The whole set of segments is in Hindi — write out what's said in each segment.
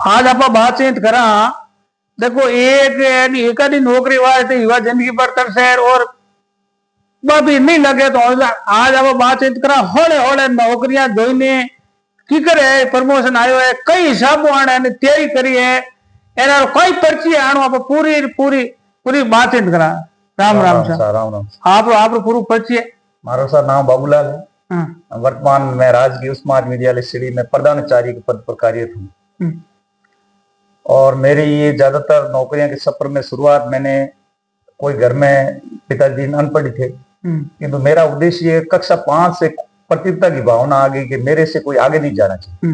आज आप बातचीत करा। देखो एक एकादी नौकरी वाले युवा जिंदगी पर तरसे और भी नहीं लगे तो आज आप बातचीत करा होले होले नौकरियां जोईने की करे प्रमोशन आयो है कई हिसाब आने तैयारी करी है एना कोई पर्ची आनो आप पूरी पूरी पूरी बातचीत करा। राम राम सर। राम राम। आप पूरी पर्ची है। मारो सर नाम बाबूलाल है। वर्तमान में राजकीय उच्च माध्यमिक विद्यालय सीढ़ी में प्रधानाचार्य के पद पर कार्यरत हूँ। और मेरी ये ज्यादातर नौकरियां के सफर में शुरुआत मैंने कोई घर में पिताजी अनपढ़ थे किंतु मेरा उद्देश्य कक्षा 5 से प्रतियोगिता की भावना आ गई कि मेरे से कोई आगे नहीं जाना चाहिए।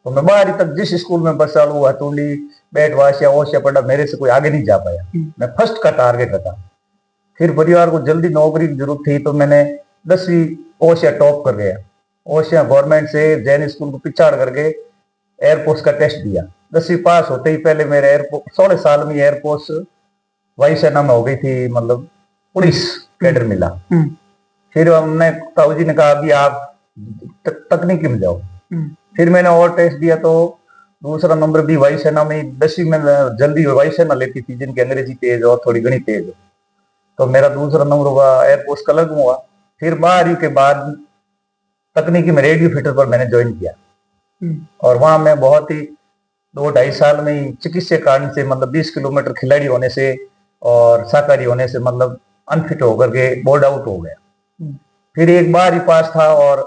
तो मैं 12वीं तक जिस स्कूल में बसा लू हथौली बैटवाश या ओश या पढ़ा मेरे से कोई आगे नहीं जा पाया। मैं फर्स्ट का टारगेट रखा। फिर परिवार को जल्दी नौकरी की जरूरत थी तो मैंने 10वीं ओशिया टॉप कर गया। ओशिया गवर्नमेंट से जैन स्कूल को पिछाड़ करके एयरफोर्स का टेस्ट दिया। 10वीं पास होते ही पहले मेरे एयरपोर्ट 16 साल में एयरफोर्स वायुसेना में हो गई थी, मतलब पुलिस कैडर मिला। फिर हमने ताऊ जी ने कहा अभी आप तकनीकी में जाओ। फिर मैंने और टेस्ट दिया तो दूसरा नंबर भी वायुसेना में। 10वीं में जल्दी वायुसेना लेती थी जिनकी अंग्रेजी तेज और थोड़ी गणित तेज हो, तो मेरा दूसरा नंबर हुआ एयरफोर्स का अलग हुआ। फिर 12वीं के बाद तकनीकी में रेडियो फिटर पर मैंने ज्वाइन किया और वहां मैं बहुत ही 2-2.5 साल में ही चिकित्सा कारण से मतलब 20 किलोमीटर खिलाड़ी होने से और शाकाहारी होने से मतलब अनफिट होकर के बोर्ड आउट हो गया। फिर एक बार ही पास था और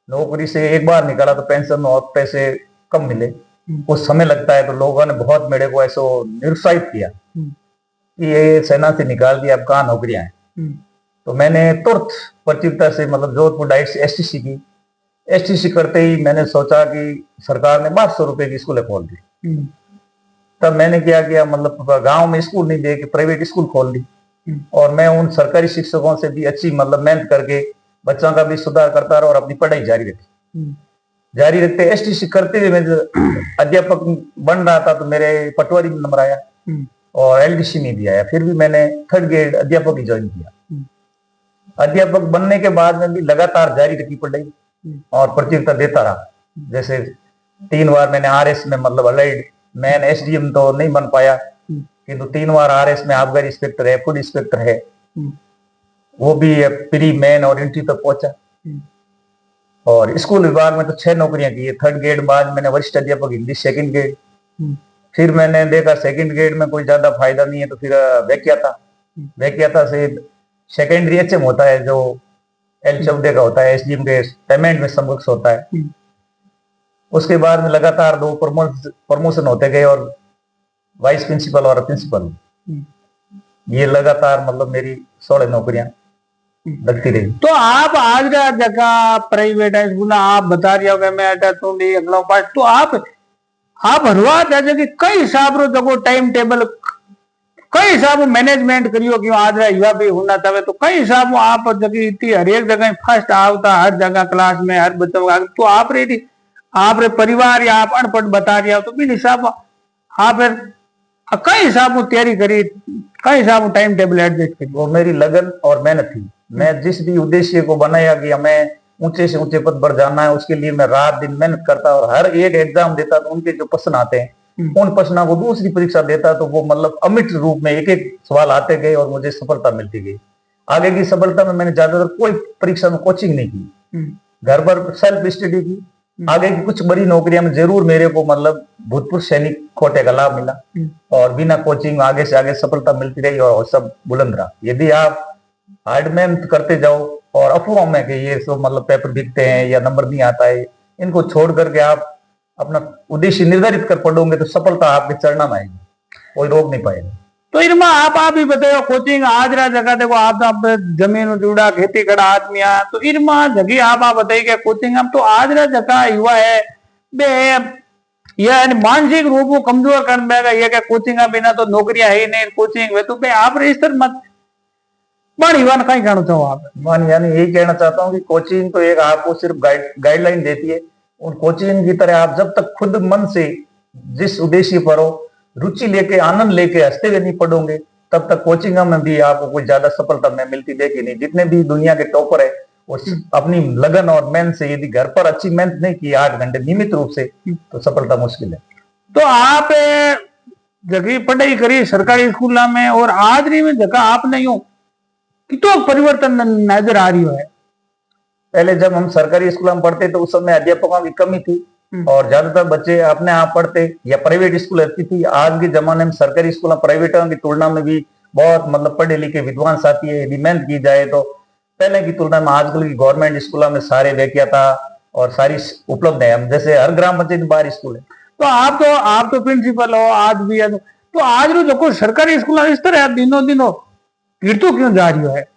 नौकरी से एक बार निकाला तो पेंशन और पैसे कम मिले। कुछ समय लगता है तो लोगों ने बहुत मेरे को ऐसा निरुत्साहित किया कि ये सेना से निकाल दिया, अब कहाँ नौकरियां हैं। तो मैंने तुरंत प्रतियोगिता से मतलब जोधपुर डाइट से एसटीसी की। एसटीसी करते ही मैंने सोचा कि सरकार ने 1200 रुपए की स्कूलें खोल दी। तब मैंने क्या किया, मतलब गांव में स्कूल नहीं दे के प्राइवेट स्कूल खोल दी और मैं उन सरकारी शिक्षकों से भी अच्छी मतलब मेहनत करके बच्चों का भी सुधार करता रहा और अपनी पढ़ाई जारी रखते एसटीसी करते हुए मैं अध्यापक बन रहा था तो मेरे पटवारी में नंबर आया और एलडीसी में भी आया। फिर भी मैंने 3rd ग्रेड अध्यापक ही ज्वाइन किया। अध्यापक बनने के बाद में भी लगातार जारी रखी पढ़ाई और प्रतियोगिता देता रहा। जैसे 3 बार मैंने आरएस में मतलब अलाइड मैन एसडीएम तो नहीं बन पाया किंतु 3 बार आरएस में आबकारी इंस्पेक्टर है, फूड इंस्पेक्टर है, वो भी प्री मैन और इंट्री तक पहुंचा। और स्कूल विभाग में तो 6 नौकरियां की है। 3rd ग्रेड बाद मैंने वरिष्ठ अध्यापक हिंदी 2nd ग्रेड। फिर मैंने देखा 2nd ग्रेड में कोई ज्यादा फायदा नहीं है तो फिर व्याख्याता से सेकेंडरी एचएम होता है जो L14 का होता है, एसडीएम के पेमेंट में समकक्ष होता है। उसके बाद में लगातार 2 प्रमोशन होते गए और वाइस प्रिंसिपल और प्रिंसिपल, ये लगातार मतलब मेरी 16 नौकरियां लगती रही। तो आप आज का जगह प्राइवेट स्कूल आप बता रहे हो मैं अगला पास तो आप हरवात है कि कई हिसाब रो जगो टाइम टेबल कई हिसाब मैनेजमेंट करियो कि आज युवा भी होना चाहे तो कई हिसाब आप जगह इतनी हर एक जगह फर्स्ट आवता हर जगह क्लास में हर बच्चों का तो आप रे परिवार या आप अनपढ़ बता रहे हो तो बिन हिसाब आप कई हिसाब तैयारी करी कई हिसाब टाइम टेबल एडजस्ट करी। वो मेरी लगन और मेहनत थी। मैं जिस भी उद्देश्य को बनाया कि हमें ऊंचे से ऊंचे पद पर जाना है उसके लिए मैं रात दिन मेहनत करता और हर एक एग्जाम देता तो उनके जो प्रश्न आते हैं उन प्रश्नों को दूसरी परीक्षा देता तो वो मतलब अमिट रूप में एक एक सवाल आते गए और मुझे सफलता मिलती गई। आगे की सफलता में मैंने ज्यादातर कोई परीक्षा में कोचिंग नहीं की, घर पर सेल्फ स्टडी की। आगे की कुछ बड़ी नौकरियां में जरूर मेरे को मतलब भूतपूर्व सैनिक कोटे का लाभ मिला और बिना कोचिंग आगे से आगे सफलता मिलती रही और सब बुलंद रहा। यदि आप हार्ड मेहनत करते जाओ और अफवाह में कि ये सब मतलब पेपर बिकते हैं या नंबर नहीं आता है, इनको छोड़ करके आप अपना उद्देश्य निर्धारित कर पढ़ोगे तो सफलता आपके चरणों में आएगी, कोई रोक नहीं पाएगा। तो इनमा आप ही बताओ कोचिंग आज जगह देखो आप जमीन जुड़ा खेती कड़ा आदमी तो इनमा जगह आप बताइए कोचिंग हम तो आज जगह युवा है बे यह मानसिक रूप को कमजोर कर देगा ये क्या कोचिंग बिना तो नौकरियां है ही नहीं कोचिंग वे तो बे आप रजिस्टर मत युवा कहीं कहना चाहो आप यानी यही कहना चाहता हूँ कि कोचिंग तो एक आपको सिर्फ गाइडलाइन देती है। उन कोचिंग की तरह आप जब तक खुद मन से जिस उद्देश्य पर हो रुचि लेके आनंद लेके हंसते हुए नहीं पढ़ोगे तब तक कोचिंग में भी आपको कोई ज्यादा सफलता में मिलती देखी नहीं। जितने भी दुनिया के टॉपर है वो अपनी लगन और मेहनत से यदि घर पर अच्छी मेहनत नहीं की 8 घंटे नियमित रूप से तो सफलता मुश्किल है। तो आप जगह पढ़ाई करी सरकारी स्कूल में और आज री में जगह आपने यूं कितो परिवर्तन नजर आ रही है। पहले जब हम सरकारी स्कूल में पढ़ते तो उस समय अध्यापकों की कमी थी और ज्यादातर बच्चे अपने आप पढ़ते या प्राइवेट स्कूल रहती थी। आज के जमाने में सरकारी स्कूल प्राइवेटों की तुलना में भी बहुत मतलब पढ़े लिखे विद्वान साथी है। यदि मेहनत की जाए तो पहले की तुलना में आजकल की गवर्नमेंट स्कूलों में सारे व्याख्याता और सारी उपलब्ध है। हम जैसे हर ग्राम पंचायत में 12 स्कूल है। तो आप तो प्रिंसिपल हो आज भी है, तो आज रो जो सरकारी स्कूल इस तरह दिनों दिनों गिरतो क्यों जा रही है?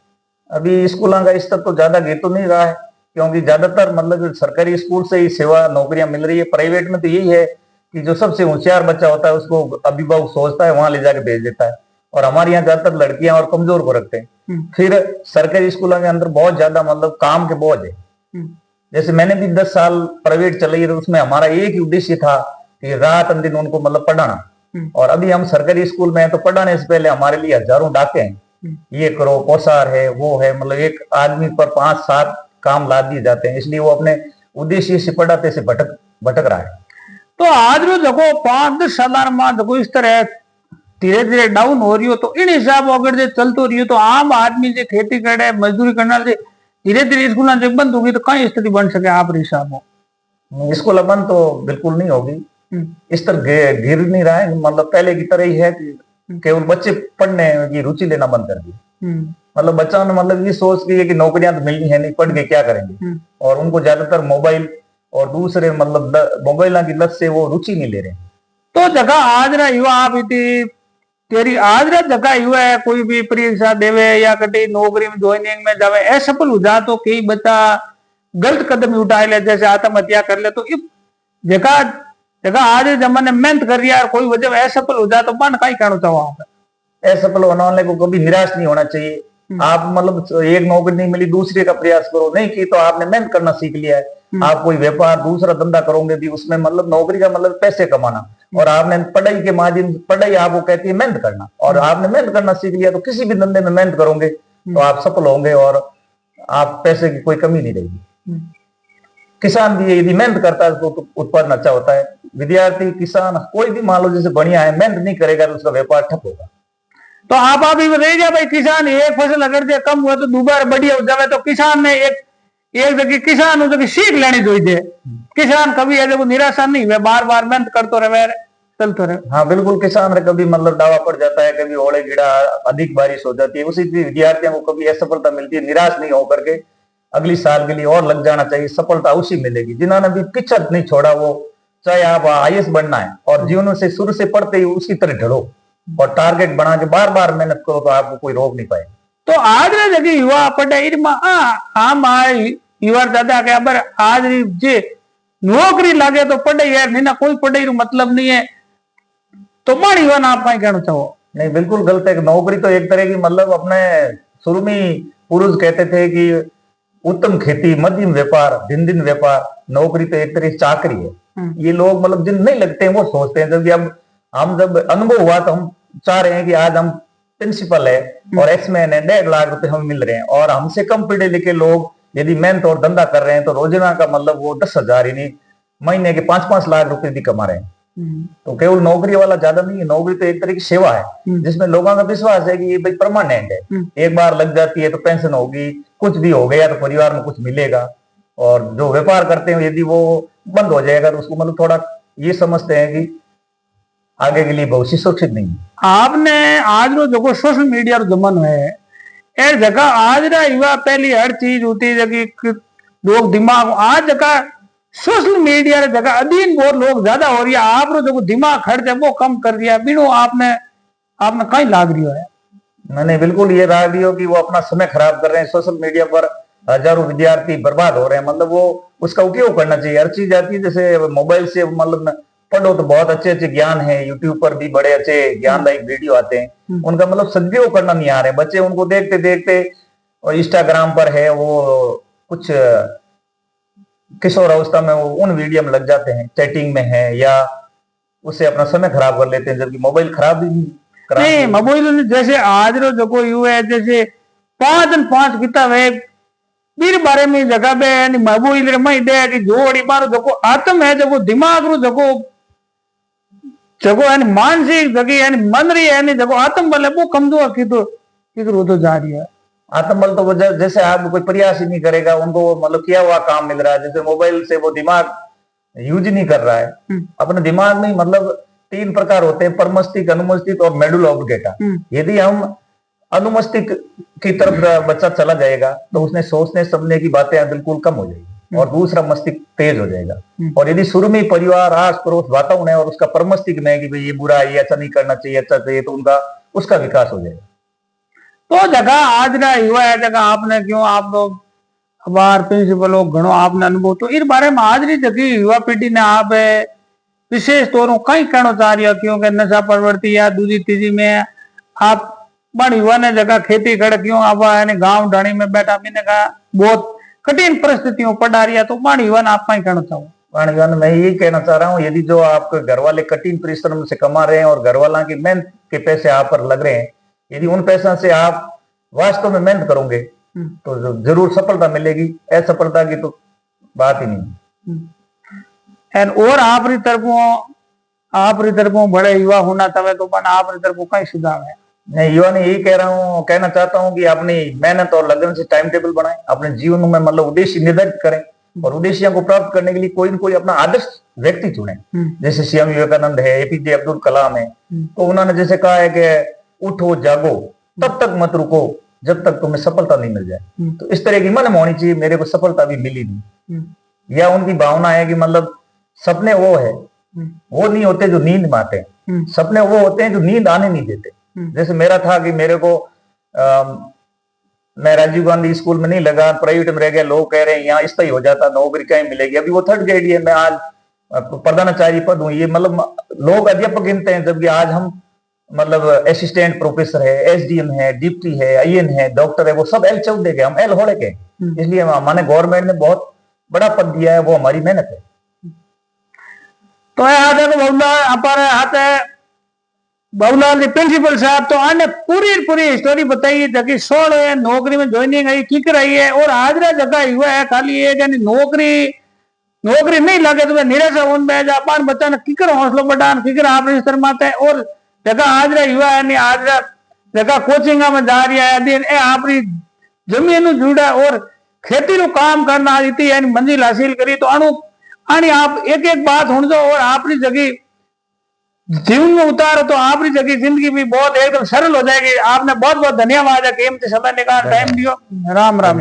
अभी स्कूलों का स्तर तो ज्यादा गिर तो नहीं रहा है, क्योंकि ज्यादातर मतलब सरकारी स्कूल से ही सेवा नौकरियां मिल रही है। प्राइवेट में तो यही है कि जो सबसे होशियार बच्चा होता है उसको अभिभावक सोचता है वहां ले जाके भेज देता है, और हमारे यहाँ ज्यादातर लड़कियां और कमजोर को रखते हैं। फिर सरकारी स्कूलों के अंदर बहुत ज्यादा मतलब काम के बोझ है। जैसे मैंने भी 10 साल प्राइवेट चलाई तो उसमें हमारा एक ही उद्देश्य था कि रात दिन उनको मतलब पढ़ाना, और अभी हम सरकारी स्कूल में हैं तो पढ़ाने से पहले हमारे लिए हजारों डाके हैं, ये करो कोसार है वो है, मतलब एक आदमी पर 5-7 काम ला दिए जाते हैं, इसलिए वो अपने उद्देश्य से पढ़ाते से भटक रहा है। तो आज रो देखो 5-10 साल में देखो इस तरह धीरे धीरे डाउन हो रही हो, तो इन हिसाब अगर जो चलते रही हो तो आम आदमी जो खेती करे मजदूरी करने से धीरे धीरे स्कूल जब बंद होगी तो कई स्थिति बन सके आप हिसाब हो? स्कूल बंद तो बिल्कुल नहीं होगी, इस तरह गिर नहीं रहा है। मतलब पहले की तरह ही है कि केवल बच्चे पढ़ने की रुचि लेना बंद कर दी। मतलब बच्चों ने मतलब ये सोच ली है कि नौकरियां तो मिलनी है नहीं, पढ़ के क्या करेंगे, और उनको ज्यादातर मोबाइल और दूसरे मतलब मोबाइल की लत से वो रुचि नहीं ले रहे। तो जगह आज ना युवा आप इतनी तेरी आज ना जगह युवा है कोई भी परीक्षा देवे या कटी नौकरी में ज्वाइनिंग में जावे असफल हो जा तो कई बच्चा गलत कदम उठा ले, जैसे आत्महत्या कर ले, तो जगह जगह आज जमाने मेहनत कर रही है कोई वजह असफल हो जाए तो मन कहीं कहना चाहो आप? असफल होने वाले को कभी निराश नहीं होना चाहिए। आप मतलब एक नौकरी नहीं मिली दूसरे का प्रयास करो, नहीं की तो आपने मेहनत करना सीख लिया है। आप कोई व्यापार दूसरा धंधा करोगे भी उसमें मतलब नौकरी का मतलब पैसे कमाना, और आपने पढ़ाई के माध्यम पढ़ाई आपको कहती है मेहनत करना, और आपने मेहनत करना सीख लिया तो किसी भी धंधे में मेहनत करोगे तो आप सफल होंगे और आप पैसे की कोई कमी नहीं रहेगी। किसान भी यदि मेहनत करता है तो उत्पादन अच्छा होता है। विद्यार्थी किसान कोई भी मान लो जैसे बढ़िया है, मेहनत नहीं करेगा तो उसका व्यापार ठप होगा। तो आप अभी बताइए भाई किसान एक फसल अगर जो कम हुआ तो दोबारा बढ़िया हो जाए, तो किसान ने एक जगह किसान हो सीख लेनी चाहिए। किसान कभी ऐसे को निराशा नहीं हुआ, बार बार मेहनत करते रहे चलते रहे। हाँ बिल्कुल, किसान कभी मतलब डावा पड़ जाता है, कभी ओले गिड़ा अधिक बारिश हो जाती है, उसी विद्यार्थियों को कभी असफलता मिलती है। निराश नहीं होकर के अगली साल के लिए और लग जाना चाहिए, सफलता उसी मिलेगी। जिन्होंने भी पीछा नहीं छोड़ा, वो चाहे आप आईएएस बनना है और जीवन से शुरू से पढ़ते ही उसी तरह ढलो और टारगेट बना के बार बार मेहनत करो तो आपको कोई रोक नहीं पाएगा। तो आज जगह युवा पढ़ाई युवा ज्यादा के अबर आज जे नौकरी लागे तो पढ़ाई यार नहीं ना, कोई पढ़ाई मतलब नहीं है, तो मान युवा ना आप कहना चाहो? नहीं बिल्कुल गलत है। नौकरी तो एक तरह की मतलब अपने शुरू में पूर्वज कहते थे कि उत्तम खेती मध्यम व्यापार दिन दिन व्यापार, नौकरी तो एक तरह की चाकरी है। ये लोग मतलब जिन नहीं लगते हैं वो सोचते हैं, जबकि अब हम जब अनुभव हुआ तो हम चाह रहे हैं कि आज हम प्रिंसिपल है और एक्समैन है, 1.5 लाख रुपए हमें मिल रहे हैं, और हमसे कम पढ़े लिखे लोग यदि मेहनत और धंधा कर रहे हैं तो रोजाना का मतलब वो 10,000 ही नहीं महीने के 5-5 लाख रुपए भी कमा रहे हैं। तो केवल नौकरी वाला ज्यादा नहीं है, नौकरी तो एक तरह की सेवा है जिसमें लोगों का विश्वास है कि ये भाई परमानेंट है, एक बार लग जाती है तो पेंशन होगी, कुछ भी हो गया तो परिवार में कुछ मिलेगा। और जो व्यापार करते हैं यदि वो बंद हो जाएगा तो उसको मतलब थोड़ा ये समझते हैं कि आगे के लिए भविष्य सुरक्षित नहीं है। आपने आज रो जो सोशल मीडिया रो जमानो है, एर जगह आज रा युवा पहली हर चीज होती है जगह लोग दिमाग आज जगह सोशल मीडिया रे जगह अधीन बहुत लोग ज्यादा हो रही है, आप रो जो दिमाग खर्च है वो कम कर दिया बिनो आपने कहीं लाग रही है? मैंने बिल्कुल ये राय दी हो कि वो अपना समय खराब कर रहे हैं सोशल मीडिया पर, हजारों विद्यार्थी बर्बाद हो रहे हैं। मतलब वो उसका उपयोग करना चाहिए। हर चीज आती है, जैसे मोबाइल से मतलब पढ़ो तो बहुत अच्छे अच्छे ज्ञान है, यूट्यूब पर भी बड़े अच्छे ज्ञानदायक वीडियो आते हैं, उनका मतलब सदुपयोग करना नहीं आ रहे बच्चे। उनको देखते देखते और इंस्टाग्राम पर है वो कुछ किशोर अवस्था में वो उन वीडियो में लग जाते हैं, चैटिंग में है, या उससे अपना समय खराब कर लेते हैं, जबकि मोबाइल खराब नहीं। मोबाइल जैसे आज रो जो यू है जैसे 5 किताब है बीर बारे में जगह पे मोबाइल रे मई दे कि जोड़ी मारो जो आत्म है जो दिमाग रो जो जगो यानी मानसिक जगह यानी मन रही है यानी जगो आत्म बल है वो कमजोर किधर होता जा रही है। आत्मबल तो वो जैसे आप कोई प्रयास ही नहीं करेगा, उनको मतलब किया हुआ काम मिल रहा है। जैसे मोबाइल से वो दिमाग यूज नहीं कर रहा है अपने दिमाग में, मतलब 3 प्रकार होते हैं, परमस्तिष्क, अनुमस्तिष्क और मेडुला ऑब्लिंगेटा। यदि हम अनुमस्तिष्क की तरफ बच्चा चला जाएगा तो उसने सोचने समझने की बातें बिल्कुल कम हो जाएगी और दूसरा मस्तिष्क तेज हो जाएगा। और यदि शुरू में परिवार, आस पड़ोस वातावरण है और उसका परमस्तिष्क में कि भाई ये बुरा है, ये अच्छा नहीं करना चाहिए, अच्छा चाहिए, तो उनका उसका विकास हो जाएगा। तो जगह आज ना युवा है जगह आपने क्यों आप लोग अबार प्रिंसिपल हो घणो आपने अनुभव तो इस बारे में आज री जगह युवा पीढ़ी ने आप विशेष तौर कई कहना चाह रही है क्योंकि नशा प्रवृत्ति या दूसरी तीसरी में आप बड़ युवा ने जगह खेती कर क्यों आप गांव ढाणी में बैठा मैंने कहा बहुत कठिन परिस्थितियों पड़ा रही है, तो बड़ युवा आप कहीं कहना चाहो? वाणिज्य मैं यही कहना चाह रहा हूँ, यदि जो आपके घर वाले कठिन परिश्रम से कमा रहे हैं और घर वालों की मेहनत के पैसे आप पर लग रहे हैं, यदि उन पैसों से आप वास्तव में मेहनत करोगे तो जरूर सफलता मिलेगी। असफलता की तो बात ही नहीं। और आपरी तरफों बड़े युवा होना तवे तो बना आपरी तरफों कई सुझाव है? मैं युवा ने यही कहना चाहता हूँ कि अपनी मेहनत और लगन से टाइम टेबल बनाएं, अपने जीवन में मतलब उद्देश्य निर्धारित करें और उद्देश्यों को प्राप्त करने के लिए कोई न कोई अपना आदर्श व्यक्ति चुने। जैसे स्वामी विवेकानंद है, एपीजे अब्दुल कलाम है, तो उन्होंने जैसे कहा है कि उठो जागो तब तक मत रुको जब तक तुम्हें सफलता नहीं मिल जाए। तो इस तरह की मन होनी चाहिए, मेरे को सफलता भी मिली नहीं। या उनकी भावना है कि मतलब सपने वो है, वो नहीं होते जो नींद में आते हैं, सपने वो होते हैं जो नींद आने नहीं देते। जैसे मेरा था कि मेरे को मैं राजीव गांधी स्कूल में नहीं लगा, प्राइवेट में रह गया, लोग कह रहे हैं यहाँ स्थायी हो जाता, नौकरी कहीं मिलेगी। अभी वो 3rd ग्रेड है, मैं आज प्रधानाचार्य पद हूँ। ये मतलब लोग अध्यापक गिनते हैं, जबकि आज हम मतलब असिस्टेंट प्रोफेसर है, एसडीएम है, डिप्टी है, आईएन है, डॉक्टर है, वो सब एल चौधरी के, हम एल होले के। इसलिए हमारे गवर्नमेंट ने बहुत बड़ा पद दिया है, वो हमारी मेहनत है। तो बाबूलाल प्रिंसिपल साहब तो आने पूरी स्टोरी बताइए जगह 16 नौकरी में ज्वाइनिंग आई की कराई है और आज जगह हुआ है खाली एक यानी नौकरी नहीं लगे तो निराशा होने में जा पान बच्चा ने किकर हौसला बढ़ान किकर आप स्तर माते और जगह आज युवा है आज जगह कोचिंग में जा रही है आपरी जमीन जुड़ा और खेती नु काम करना इतनी यानी मंजिल हासिल करी तो आनी आप एक एक बात सुन दो और आपकी जगह जीवन में उतारो तो आपकी जगह जिंदगी भी बहुत एकदम सरल हो जाएगी। आपने बहुत बहुत धन्यवाद है, कीमती समय निकाल टाइम दियो। राम राम।